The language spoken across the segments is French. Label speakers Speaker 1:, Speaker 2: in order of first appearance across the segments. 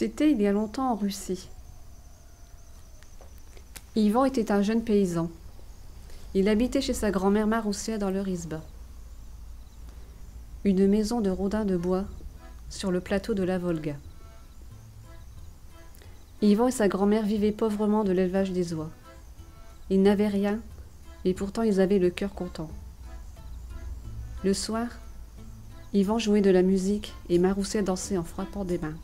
Speaker 1: C'était il y a longtemps en Russie. Ivan était un jeune paysan. Il habitait chez sa grand-mère Maroussia dans leur isba. Une maison de rodin de bois sur le plateau de la Volga. Ivan et sa grand-mère vivaient pauvrement de l'élevage des oies. Ils n'avaient rien, et pourtant ils avaient le cœur content. Le soir, Ivan jouait de la musique et Maroussia dansait en frappant des mains.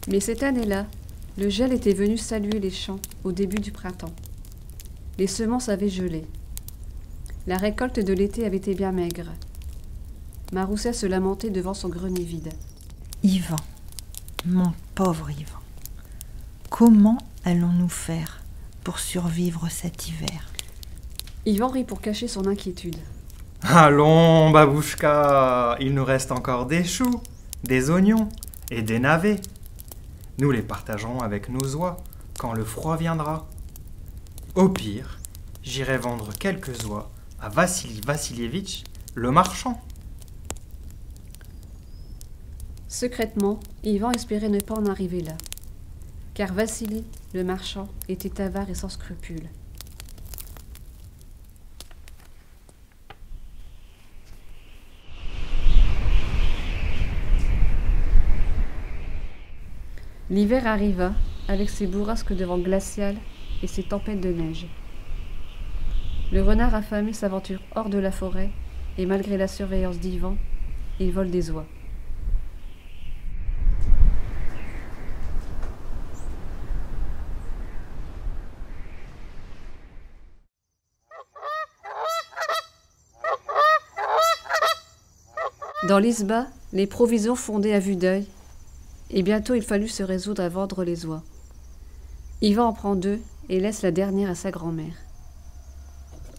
Speaker 1: Mais cette année-là, le gel était venu saluer les champs au début du printemps. Les semences avaient gelé. La récolte de l'été avait été bien maigre. Maroussia se lamentait devant son grenier vide.
Speaker 2: Ivan, mon pauvre Ivan, comment allons-nous faire pour survivre cet hiver?
Speaker 1: Ivan rit pour cacher son inquiétude.
Speaker 3: Allons, babouchka, il nous reste encore des choux, des oignons et des navets. Nous les partagerons avec nos oies quand le froid viendra. Au pire, j'irai vendre quelques oies à Vassili Vassilievitch, le marchand.
Speaker 1: Secrètement, Ivan espérait ne pas en arriver là, car Vassili, le marchand, était avare et sans scrupules. L'hiver arriva, avec ses bourrasques de vent glacial et ses tempêtes de neige. Le renard affamé s'aventure hors de la forêt, et malgré la surveillance d'Ivan, il vole des oies. Dans l'isba, les provisions fondaient à vue d'œil, et bientôt il fallut se résoudre à vendre les oies. Ivan en prend 2 et laisse la dernière à sa grand-mère.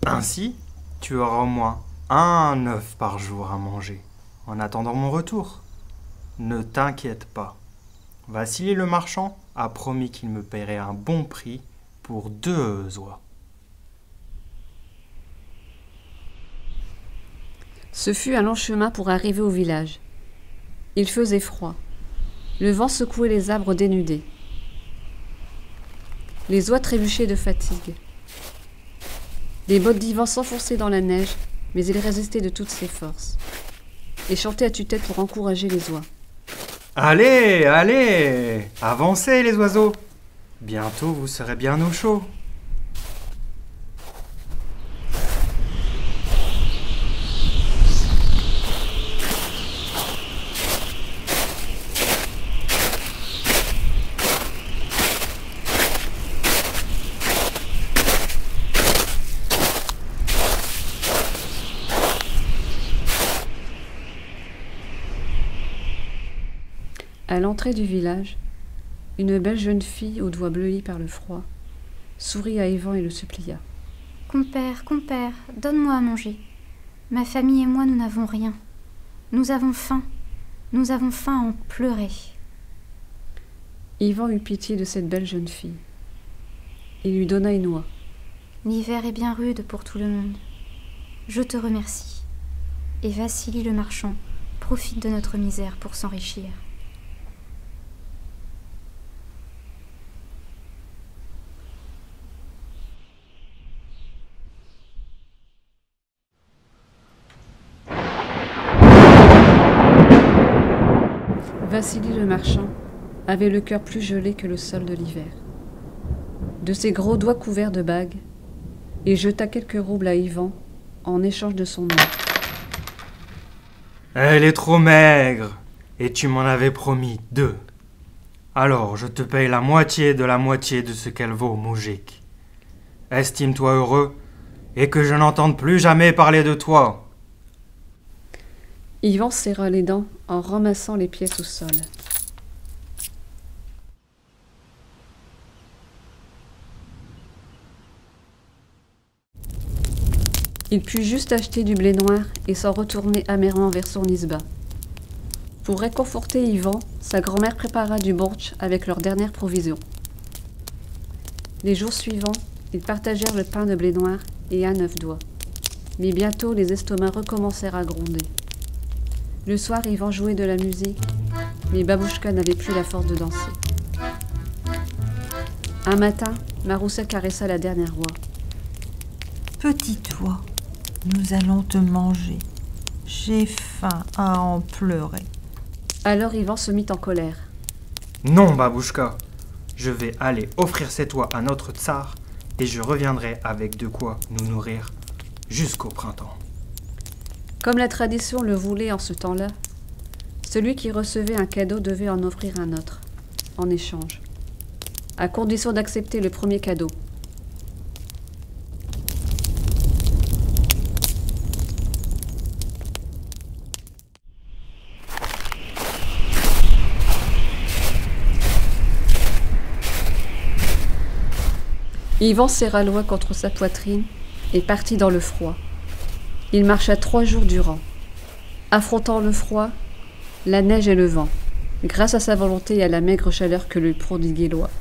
Speaker 3: Ainsi, tu auras au moins un œuf par jour à manger, en attendant mon retour. Ne t'inquiète pas. Vassili le marchand a promis qu'il me paierait un bon prix pour 2 oies.
Speaker 1: Ce fut un long chemin pour arriver au village. Il faisait froid. Le vent secouait les arbres dénudés. Les oies trébuchaient de fatigue. Les bottes d'Ivan s'enfonçaient dans la neige, mais il résistait de toutes ses forces et chantait à tue-tête pour encourager les oies.
Speaker 3: Allez, allez, avancez les oiseaux. Bientôt vous serez bien au chaud.
Speaker 1: À l'entrée du village, une belle jeune fille aux doigts bleuis par le froid sourit à Ivan et le supplia.
Speaker 4: « Compère, donne-moi à manger. Ma famille et moi, nous n'avons rien. Nous avons faim. Nous avons faim à en pleurer. »
Speaker 1: Ivan eut pitié de cette belle jeune fille. Il lui donna une oie.
Speaker 4: « L'hiver est bien rude pour tout le monde. Je te remercie. Et Vassili le marchand profite de notre misère pour s'enrichir. »
Speaker 1: Vassili le marchand avait le cœur plus gelé que le sol de l'hiver. De ses gros doigts couverts de bagues, il jeta quelques roubles à Ivan en échange de son oie.
Speaker 3: Elle est trop maigre, et tu m'en avais promis 2. Alors je te paye la moitié de ce qu'elle vaut, moujik. Estime-toi heureux, et que je n'entende plus jamais parler de toi.
Speaker 1: Ivan serra les dents en ramassant les pièces au sol. Il put juste acheter du blé noir et s'en retourner amèrement vers son isba. Pour réconforter Ivan, sa grand-mère prépara du bortsch avec leurs dernières provisions. Les jours suivants, ils partagèrent le pain de blé noir et un œuf d'oie. Mais bientôt, les estomacs recommencèrent à gronder. Le soir, Ivan jouait de la musique, mais Babouchka n'avait plus la force de danser. Un matin, Maroussa caressa la dernière voix.
Speaker 2: « Petite voix, nous allons te manger. J'ai faim à en pleurer. »
Speaker 1: Alors Ivan se mit en colère.
Speaker 3: Non, Babouchka, je vais aller offrir cette oie à notre tsar et je reviendrai avec de quoi nous nourrir jusqu'au printemps.
Speaker 1: Comme la tradition le voulait en ce temps-là, celui qui recevait un cadeau devait en offrir un autre, en échange, à condition d'accepter le premier cadeau. Ivan serra l'oie contre sa poitrine et partit dans le froid. Il marcha 3 jours durant, affrontant le froid, la neige et le vent, grâce à sa volonté et à la maigre chaleur que lui prodiguait l'oie.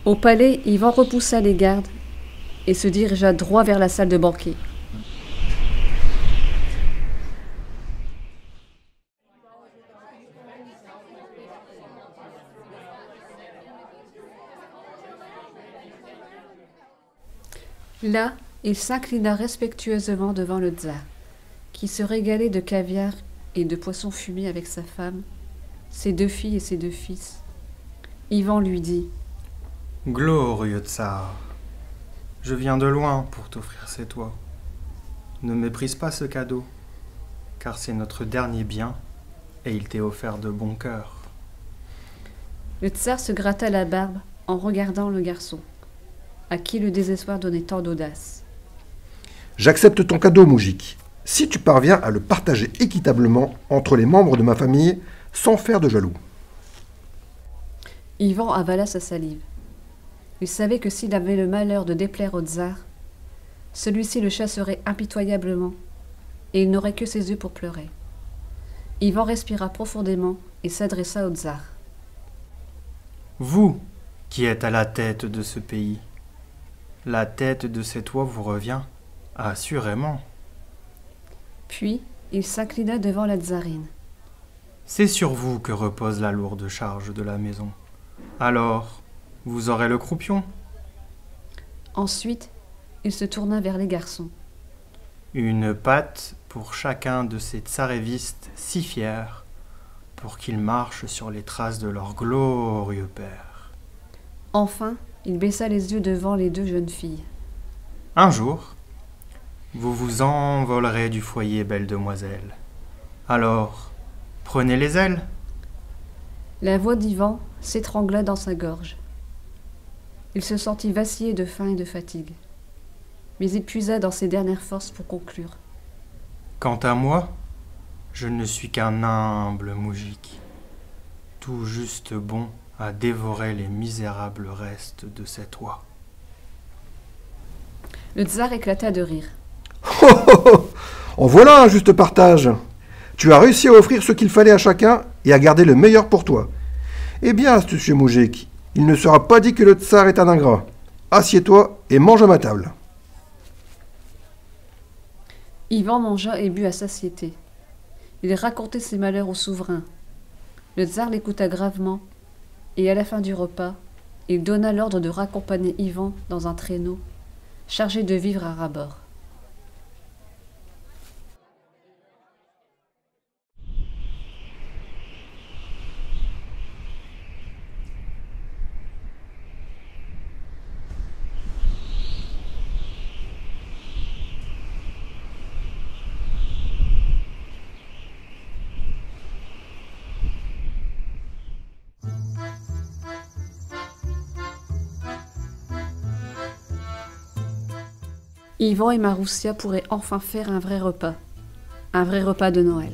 Speaker 1: Au palais, Ivan repoussa les gardes et se dirigea droit vers la salle de banquet. Là, il s'inclina respectueusement devant le tsar, qui se régalait de caviar et de poissons fumés avec sa femme, ses 2 filles et ses 2 fils. Ivan lui dit:
Speaker 3: « Glorieux tsar, je viens de loin pour t'offrir cette oie. Ne méprise pas ce cadeau, car c'est notre dernier bien et il t'est offert de bon cœur. »
Speaker 1: Le tsar se gratta la barbe en regardant le garçon, à qui le désespoir donnait tant d'audace.
Speaker 5: « J'accepte ton cadeau, Moujik, si tu parviens à le partager équitablement entre les membres de ma famille sans faire de jaloux. »
Speaker 1: Ivan avala sa salive. Il savait que s'il avait le malheur de déplaire au tsar, celui-ci le chasserait impitoyablement, et il n'aurait que ses yeux pour pleurer. Ivan respira profondément et s'adressa au tsar.
Speaker 3: « Vous, qui êtes à la tête de ce pays, la tête de cette oie vous revient, assurément. »
Speaker 1: Puis, il s'inclina devant la tsarine.
Speaker 3: « C'est sur vous que repose la lourde charge de la maison. Alors, vous aurez le croupion. »
Speaker 1: Ensuite, il se tourna vers les garçons.
Speaker 3: « Une patte pour chacun de ces tsarévistes si fiers, pour qu'ils marchent sur les traces de leur glorieux père. »
Speaker 1: Enfin, il baissa les yeux devant les 2 jeunes filles.
Speaker 3: « Un jour, vous vous envolerez du foyer, belle demoiselle. Alors, prenez les ailes. »
Speaker 1: La voix d'Ivan s'étrangla dans sa gorge. Il se sentit vaciller de faim et de fatigue. Mais il puisa dans ses dernières forces pour conclure.
Speaker 3: « Quant à moi, je ne suis qu'un humble moujik, tout juste bon à dévorer les misérables restes de cette oie. »
Speaker 1: Le tsar éclata de rire.
Speaker 5: « En voilà un juste partage. Tu as réussi à offrir ce qu'il fallait à chacun et à garder le meilleur pour toi. Eh bien, astucieux Moujik, il ne sera pas dit que le tsar est un ingrat. Assieds-toi et mange à ma table. »
Speaker 1: Ivan mangea et but à satiété. Il racontait ses malheurs au souverain. Le tsar l'écouta gravement, et à la fin du repas, il donna l'ordre de raccompagner Ivan dans un traîneau, chargé de vivres à ras-bord. Yvan et Maroussia pourraient enfin faire un vrai repas de Noël.